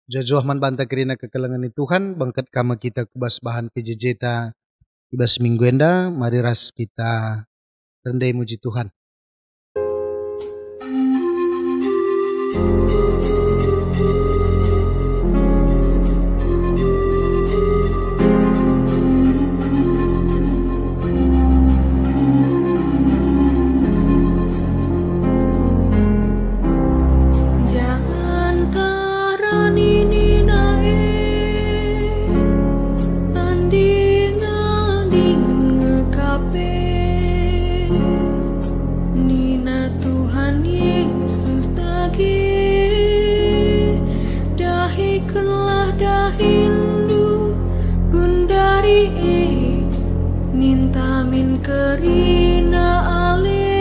Jojoh man banta kerina kekelengan ni Tuhan, bangkat kama kita kubas bahan PJJ-ta ibas minggu enda, mari ras kita rendai muji Tuhan. Nintamin kerina ale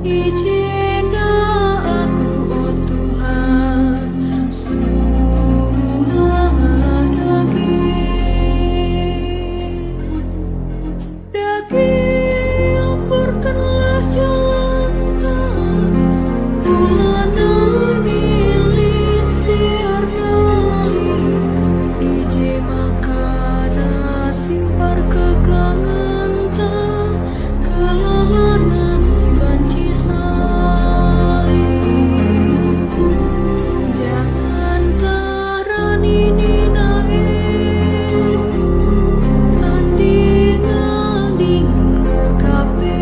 ijena aku oh Tuhan suruhlah daging ampurkanlah jalan bulana milik siar dali ije makana simpar keklangan ta kelalanan banci salib jangan tarani ninae anding-anding ngekape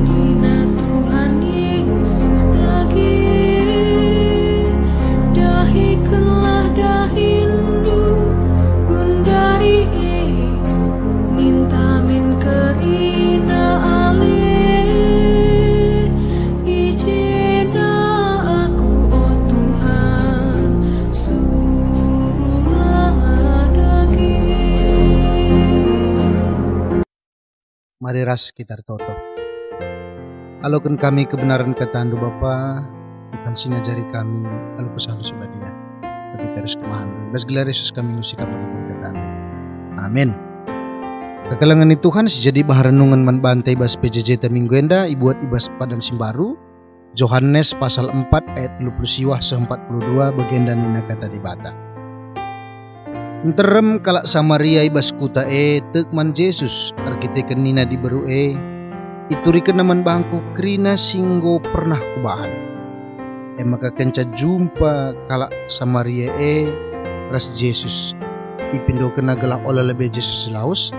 nina Tuhan Yesus dahikanlah dahindu gundari nintamin kerina ale ijena aku oh Tuhan suruhlah daging. Mari ras kita toto. Alokan kami kebenaran ketandu Bapa, Tuhan singajari kami, lalu pesan sebadia. Bagi terus kemahan. Bas gelar Yesus kami ngusik apa keberkatan. Amin. Kekelangan ni Tuhan sejadi bahan renungan man bantai bas PJJ ta minggu enda ibuat ibas padan simbaru. Yohanes pasal 4 ayat 30 siwah se-42 bagian dan nina kata di bata. Enterem kalak Samaria ibas kuta tekman Yesus arkiteken nina di beru ituriken naman bangku krina singgo pernah kubahan. Maka kenca jumpa kalak Samaria ras Yesus ipindo kena gelak olah lebih Yesus laus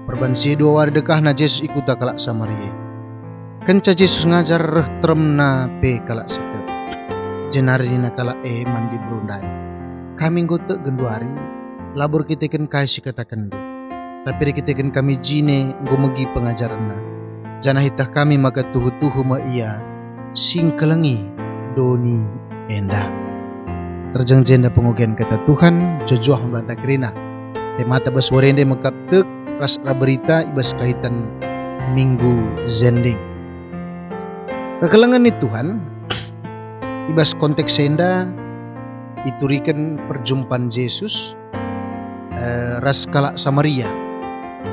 perbansi dua wari dekah na Yesus ikuta kalak Samaria. Kenca Yesus ngajar reh tremna pe kalak situ jenari nina kalak mandi berundai kami ngote genduari labur kita ken kaisi katakan tapi kita ken kami jine ngomegi pengajaran jana hitah kami maka tuhu-tuhu ma ia singkelengi doni enda terjang jenda pengogian kata Tuhan jojoh membantah kerina temata bas warende makap tek ras berita ibas kaitan minggu zending kekelangan ni Tuhan ibas konteks senda iturikan perjumpaan Yesus ras kalak Samaria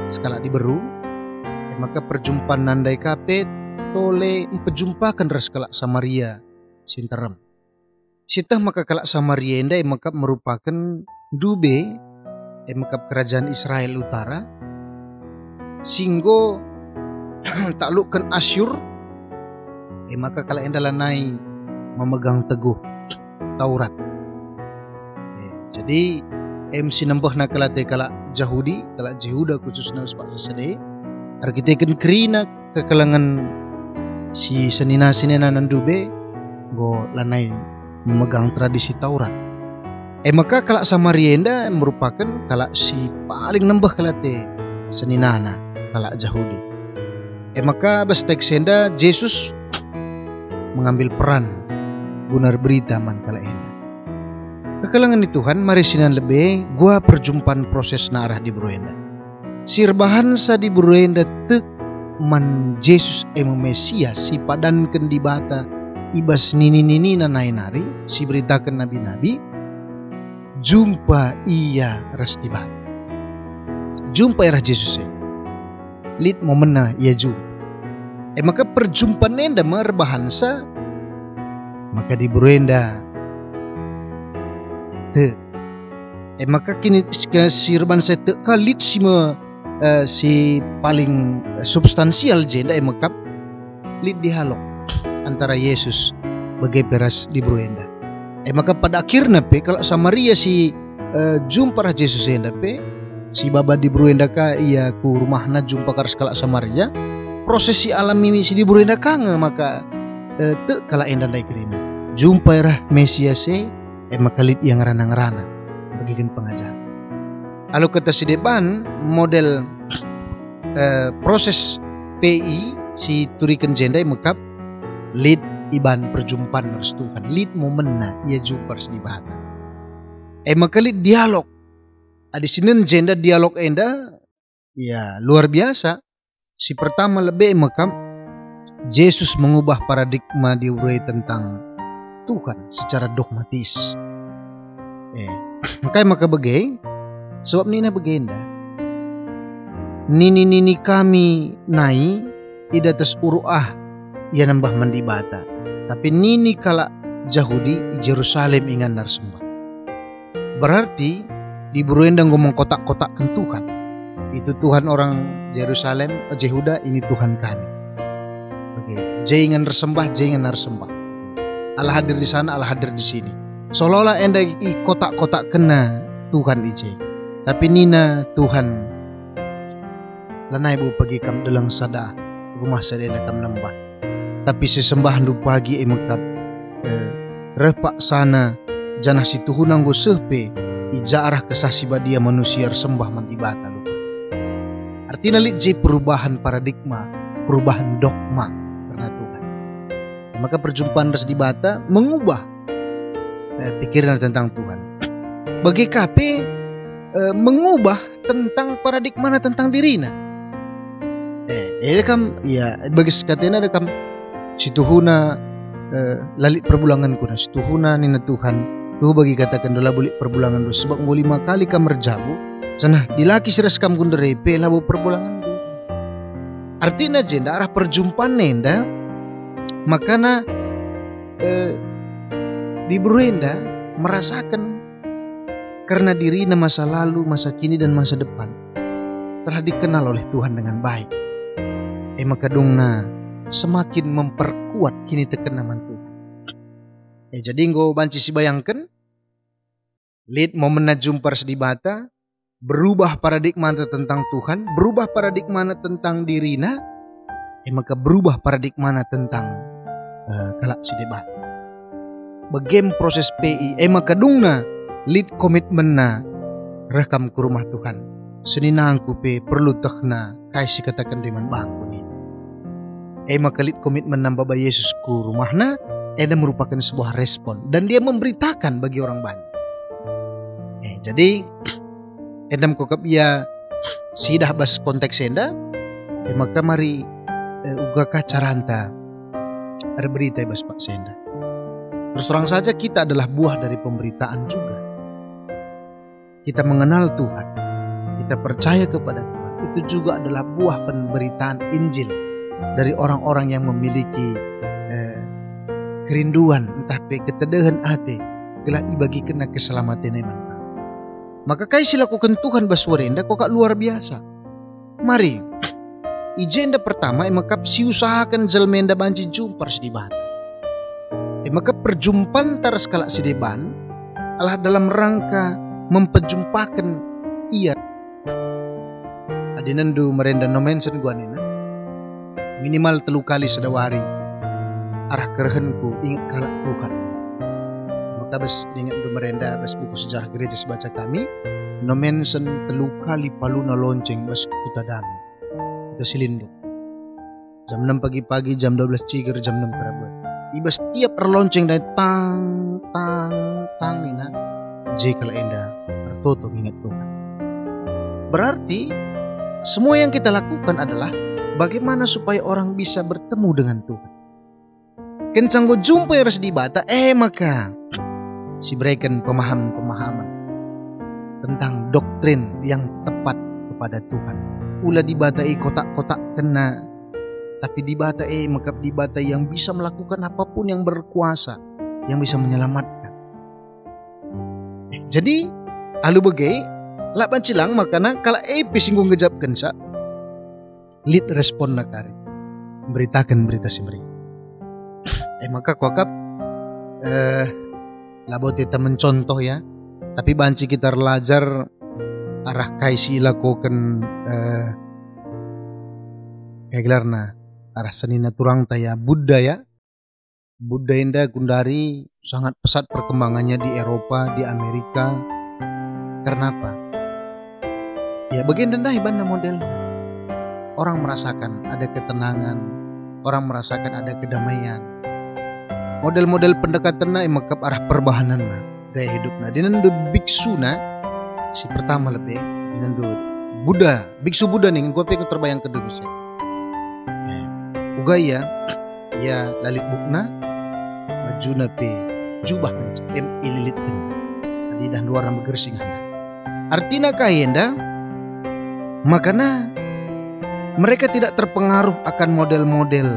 skala diberu maka perjumpaan nandai kape tole memperjumpakan ras kalak Samaria sinterem sitah maka kalak Samaria endai maka merupakan dube maka kerajaan Israel utara singgo taklukkan Asyur maka kalak endalanai memegang teguh Taurat jadi sinambah na kalate kalak Yahudi kalak Jehuda khususnya sepak sesede arkiteken kerina kekelangan si senina-senina nandube go lanai memegang tradisi Taurat maka kalak Samaria enda merupakan kalak si paling nambah kalate seninana kalak Yahudi maka bas teks enda Yesus mengambil peran gunar berita man kalak enda kekelangan di Tuhan mari sinan lebih gua perjumpaan proses narah di Bruenda sirbahan sa di Bruenda tek man Yesus Mesias si padankan di bata ibas nini-nini nanai nari si beritakan nabi-nabi jumpa ia ras di bata jumpa era Yesus lit momena ia jumpa maka perjumpaan enda merbahansa maka di Bruenda te maka kini si reban saya te kalit si paling substansial jenda maka lit dialog antara Yesus bagai peras di Bruenda. Maka pada akhirnya kalau Samaria si jumpa Yesus enda si baba di Bruenda ka ia ku rumahna jumpa karas kala Samaria prosesi alami si di Bruenda kange maka te kala enda dai kerina jumpa Mesias maka lit yang rana bagikan pengajar. Lalu kata si depan model proses PI si turikan jendai mekap lead iban perjumpaan restukan lead momenna ia jumpa di bahana. Maka lead dialog. Ada sinen jenda dialog enda ya luar biasa. Si pertama lebih mekap Yesus mengubah paradigma diurai tentang Tuhan secara dogmatis. Maka bagai sebab nina begenda nini kami nai ida tes uruah ia nambah mandi bata tapi nini kala Yahudi Jerusalem ingan narsembah berarti di Bruenda ngomong kotak-kotakkan Tuhan itu Tuhan orang Jerusalem Yehuda ini Tuhan kami jangan bersembah jangan narsembah Allah hadir di sana Allah hadir di sini seolah-olah enda i kotak-kotak kena Tuhan ije. Tapi nina Tuhan lanai bu pagi kam dalang sada rumah sadena kam nambah. Tapi sesembah du pagi emakap repak sana janah si Tuhan anggo sehpe ija arah kesasi badia manusia sembah mantibata lupa. Artinya lit perubahan paradigma, perubahan dogma karena Tuhan. Maka perjumpaan ras di bata mengubah pikiran tentang Tuhan. Bagi KP mengubah tentang paradigma tentang dirina. Bagi sekatena dekam si Tuhuna lalit perbulangan kuna si Tuhuna nina Tuhan tuh bagi katakan dola bulik perbulangan do sebab 5 kali kam merjabu sana dilaki siras kam gundere pe labu perbulangan do. Artinya jenda arah perjumpaan nenda makana di Bruenda merasakan karena dirinya masa lalu, masa kini dan masa depan telah dikenal oleh Tuhan dengan baik. Maka dongna semakin memperkuat kini tekenaman Tuhan. Jadi nggo banci si bayangkan lihat momen jumpa di bata berubah paradigma tentang Tuhan, berubah paradigma tentang dirina, maka berubah paradigma tentang kalak si debat. Bagem proses PI maka dungna lead komitmen na rekam ke rumah Tuhan seninangku pe perlu tekna kai si katakan deman bangku ni maka lead komitmen na Bapa Yesus ku rumahna merupakan sebuah respon dan dia memberitakan bagi orang banyak. Jadi edam kokap ia sidah bas konteks enda maka mari uga kacaranta ada berita bas pak senda. Terus terang saja kita adalah buah dari pemberitaan juga. Kita mengenal Tuhan, kita percaya kepada Tuhan. Itu juga adalah buah pemberitaan Injil dari orang-orang yang memiliki kerinduan, entah ketedahan hati, gelah ibagi kena keselamatan iman. Maka kai silakukan Tuhan baswarenda kok luar biasa. Mari, agenda pertama emakap si usahakan jelmenda banci jumpa di bata. Maka perjumpaan taras kalak si deban adalah dalam rangka memperjumpakan ia. Adinandu merenda no mention gua nina minimal 3 kali sedawari arah kerehenku ingat kalak Tuhan. Maka bes ingat du merenda bes buku sejarah gereja sebaca kami no mention 3 kali paluna lonceng bes kuta dami kita silinduk jam 6 pagi-pagi jam 12 ciger jam 6 kerabat. Iba setiap erlonceng dari tang nina jika enda tertutup ingat Tuhan. Berarti semua yang kita lakukan adalah bagaimana supaya orang bisa bertemu dengan Tuhan. Kencang go jumpa ras di bata maka si berikan pemahaman tentang doktrin yang tepat kepada Tuhan. Ulah di bata kotak-kotak kena tapi di bata maka di bata yang bisa melakukan apapun yang berkuasa yang bisa menyelamatkan. Jadi alu bagai laban cilang makana kalau singgung ngejapkan sa lead respon nakari beritakan berita si mereka. Maka kuakap labo kita mencontoh ya, tapi banci kita belajar arah kaisi lakukan gelarna arah senina turang taya Buddha ya. Buddha indah gundari sangat pesat perkembangannya di Eropa, di Amerika. Karena apa? Ya bagian rendah ibanda model. Orang merasakan ada ketenangan, orang merasakan ada kedamaian. Model-model pendekatan na makap arah perbahanan na gaya hidupna. Dinandu biksu na si pertama lebih dinandu Buddha, biksu Buddha nih, gue pengen terbayang ke dulu saya. Ugaya ya lalit bukna majuna pe jubah manca ililit pen tadi dah luar nama gersing handa artina kayenda makana mereka tidak terpengaruh akan model-model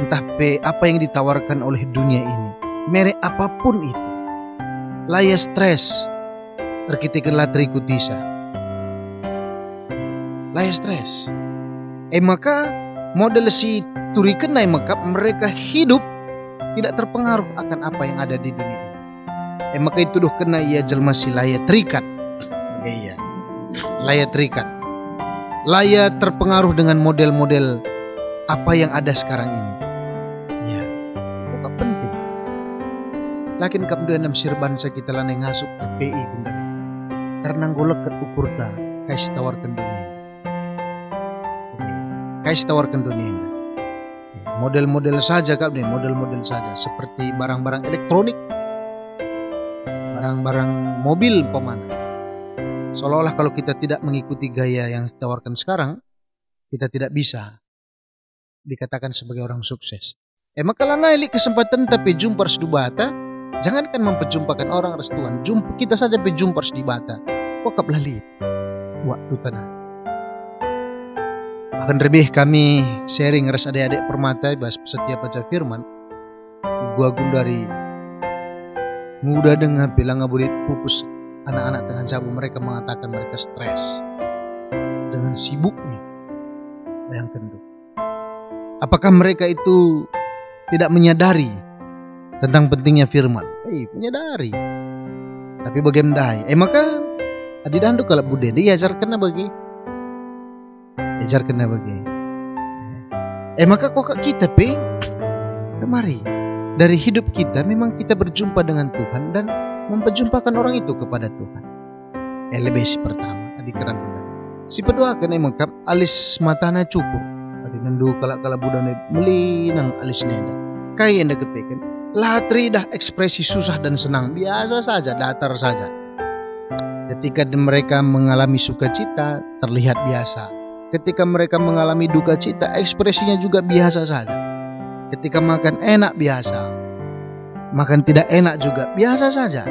entah pe apa yang ditawarkan oleh dunia ini merek apapun itu laya stres terkitikan latri kutisa laya stres maka model si turikan naik maka mereka hidup tidak terpengaruh akan apa yang ada di dunia ini. Maka itu doh kena ia jelma si laya terikat. Iya. Laya terikat. Laya terpengaruh dengan model-model apa yang ada sekarang ini. Ya. Bukan penting. Lakin kemudian enam sirban kita lanai ngasuk PI bunda. Karena golek ke ukur ta kais tawarkan dunia. Kais tawarkan dunia. Model-model saja kak nih, model-model saja seperti barang-barang elektronik, barang-barang mobil pemana. Seolah-olah kalau kita tidak mengikuti gaya yang ditawarkan sekarang, kita tidak bisa dikatakan sebagai orang sukses. Maka lah naik kesempatan tapi jumpa harus dibata, jangankan memperjumpakan orang harus Tuhan, jumpa kita saja berjumpa harus dibata. Kok lali waktu tanah. Akan lebih kami sharing res adik-adik permata bahas setiap baca firman. Gua gundari mudah dengan bilang ngabulit pupus anak-anak dengan sabu mereka mengatakan mereka stres dengan sibuknya. Bayangkan tuh. Apakah mereka itu tidak menyadari tentang pentingnya firman? Menyadari. Tapi bagaimana? Maka adi dandu kalau bude diajarkan bagi ajarkan bagi. Maka kok kita kemari dari hidup kita memang kita berjumpa dengan Tuhan dan memperjumpakan orang itu kepada Tuhan. Lebih si pertama adik kerang si kedua kena mengkap alis matana cukur. Adik nandu kala budane melinang alis nenda. Kaya enda kepekan latri dah ekspresi susah dan senang biasa saja datar saja. Ketika mereka mengalami sukacita terlihat biasa. Ketika mereka mengalami duka cita, ekspresinya juga biasa saja. Ketika makan enak biasa, makan tidak enak juga biasa saja.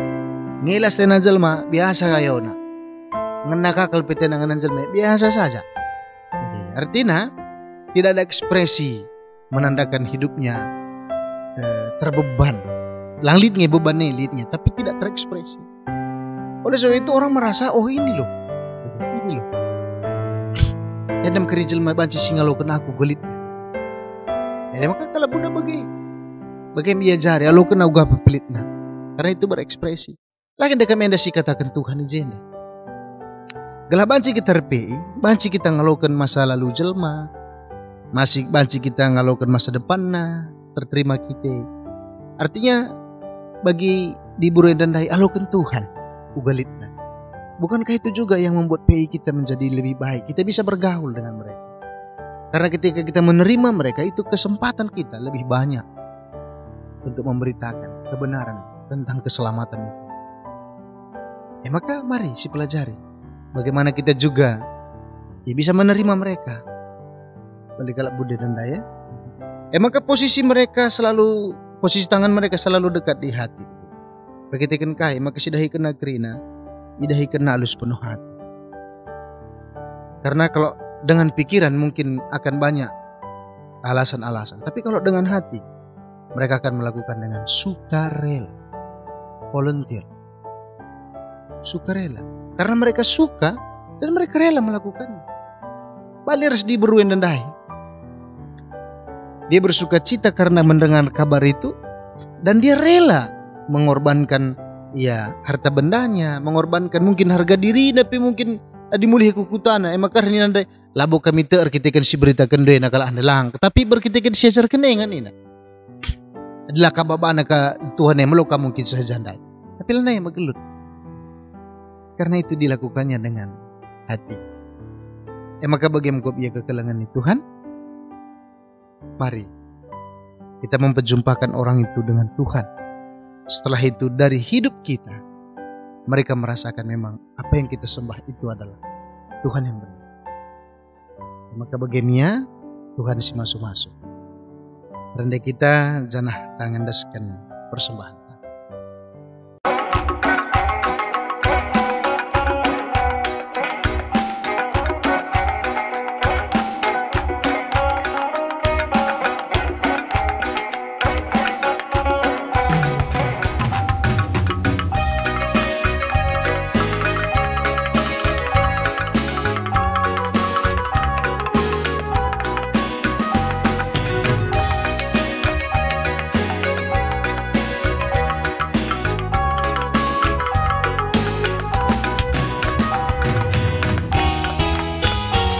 Ngilas tenan jelma biasa kayona. Ngenakakal petenangan jelma biasa saja. Artinya tidak ada ekspresi menandakan hidupnya terbeban. Langlitnya bebannya lidnya, tapi tidak terekspresi. Oleh sebab itu orang merasa ini loh. Adam kerijil ma banci singalo kena aku gelit. Maka kalau budak bagi dia jari alo kena uga pelitna. Karena itu berekspresi. Lagi dekat menda si katakan Tuhan ijenda. Gelah banci kita RPI, banci kita ngalokan masa lalu jelma. Masih banci kita ngalokan masa depanna, terterima kita. Artinya bagi di buruy dan dai alokan Tuhan ugalitna. Bukankah itu juga yang membuat PI kita menjadi lebih baik? Kita bisa bergaul dengan mereka. Karena ketika kita menerima mereka, itu kesempatan kita lebih banyak untuk memberitakan kebenaran tentang keselamatan itu. Maka mari si pelajari bagaimana kita juga bisa menerima mereka. Balik kalau Buddha dan Daya. Maka posisi tangan mereka selalu dekat di hati. Begitu kan kai, maka sidahi kena kerina. Idahi kena halus penuh hati. Karena kalau dengan pikiran mungkin akan banyak alasan-alasan. Tapi kalau dengan hati, Mereka akan melakukan dengan sukarela. Volunteer. Sukarela. Karena mereka suka dan mereka rela melakukannya. Bali harus diberuen dan dahi. Dia bersuka cita karena mendengar kabar itu. Dan dia rela mengorbankan harta bendanya. Mengorbankan mungkin harga diri. Tapi mungkin dimulih kukutana. Maka ini nandai. Labo kami ter kita si beritakan doa nakala andalang. Tapi berkitakan si ajar kenengan ini. Adalah kababana ka Tuhan yang meluka mungkin saja andai. Tapi lana yang magelut. Karena itu dilakukannya dengan hati. Maka bagaimana ia kekalangan itu Tuhan? Mari kita memperjumpakan orang itu dengan Tuhan. Setelah itu dari hidup kita, mereka merasakan memang apa yang kita sembah itu adalah Tuhan yang benar. Maka bagaimana Tuhan si masuk-masuk. Rendah kita janah tangan daskan persembahan.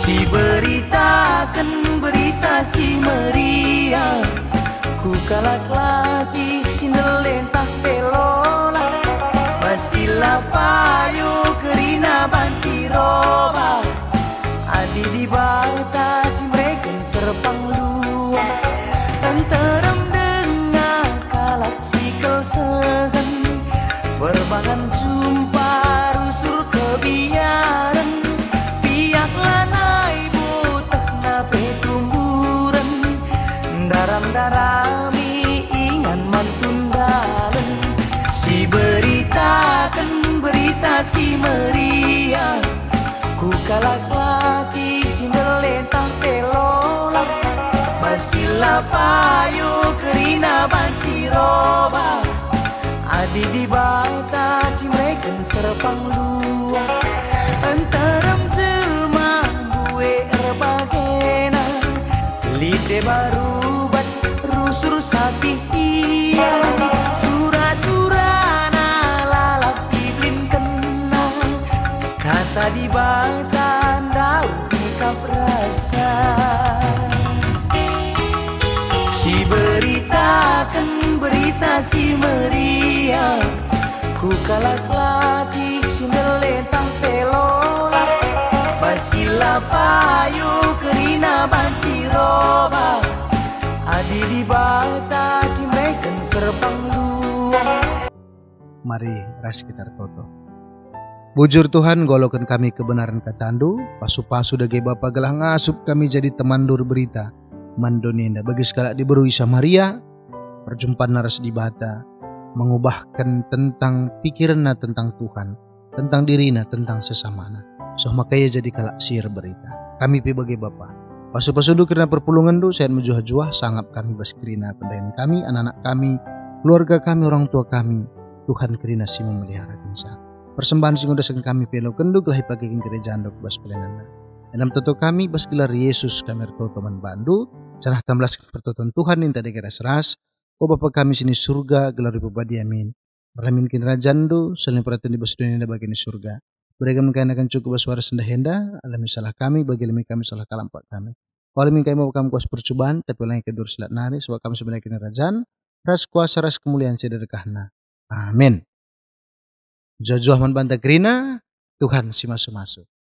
Si beritakan berita si meriah, ku kalak latih sindelentah pelola, basila payu kerina banci roba, adi di batas mereka serpang lua, tenteram dengar kalak sikel segen, berbangan jumpa rusur kebiaran, piak lanai butek nape tumburan, daram-darami ingan mantundalen, si beritakan berita si meriah, ku kalak latih sindelentah pelolak, basila payu kerina banci roba, adi di batas si mereka serpang lua, antaram jelma gue erbagena, lide baru bat rusur sakti iya, surah-surana lalap diblin kena, kata di batan daun nikap rasa, si beritakan berita si meriah, ku kalak latih sindelentah pelolak, basila payu kerina banci roba, adi di batas si mereka serpang lua. Mari ras kita toto. Bujur Tuhan golokan kami kebenaran katandu, pasu-pasu dage Bapa gelah ngasup kami jadi temandur berita. Mandoninda bagi sekala diberi Samaria, perjumpaan naras di bata, mengubahkan tentang pikiranna tentang Tuhan, tentang dirina, tentang sesamana. So makanya jadi kalak sir berita. Kami pi bagi Bapa. Pasu-pasu kerana perpulungan du, saya menjuah-juah sangat kami baskrina pendayan kami, anak-anak kami, keluarga kami, orang tua kami. Tuhan kerina si memelihara kinsa. Persembahan sing udah kami pelo kenduk lahi pagi gereja andok bas pelenana. Enam toto kami bas gelar Yesus kami toto man bandu. Canah tamblas pertoton Tuhan yang tadi kira seras. O Bapa kami sini surga gelar ibadi amin. Berlamin kin rajandu selain perhatian di bas dunia bagian di surga. Beragam kain akan cukup suara sendah henda. Alami salah kami bagi alami kami salah kalampak kami. Alami kami mau kami kuas percobaan tapi lain kedur silat nari. Sebab kami sebenarnya kini rajan. Ras kuasa ras kemuliaan sederhana. Amin. Jojoh man banta krina, Tuhan si masuk-masuk.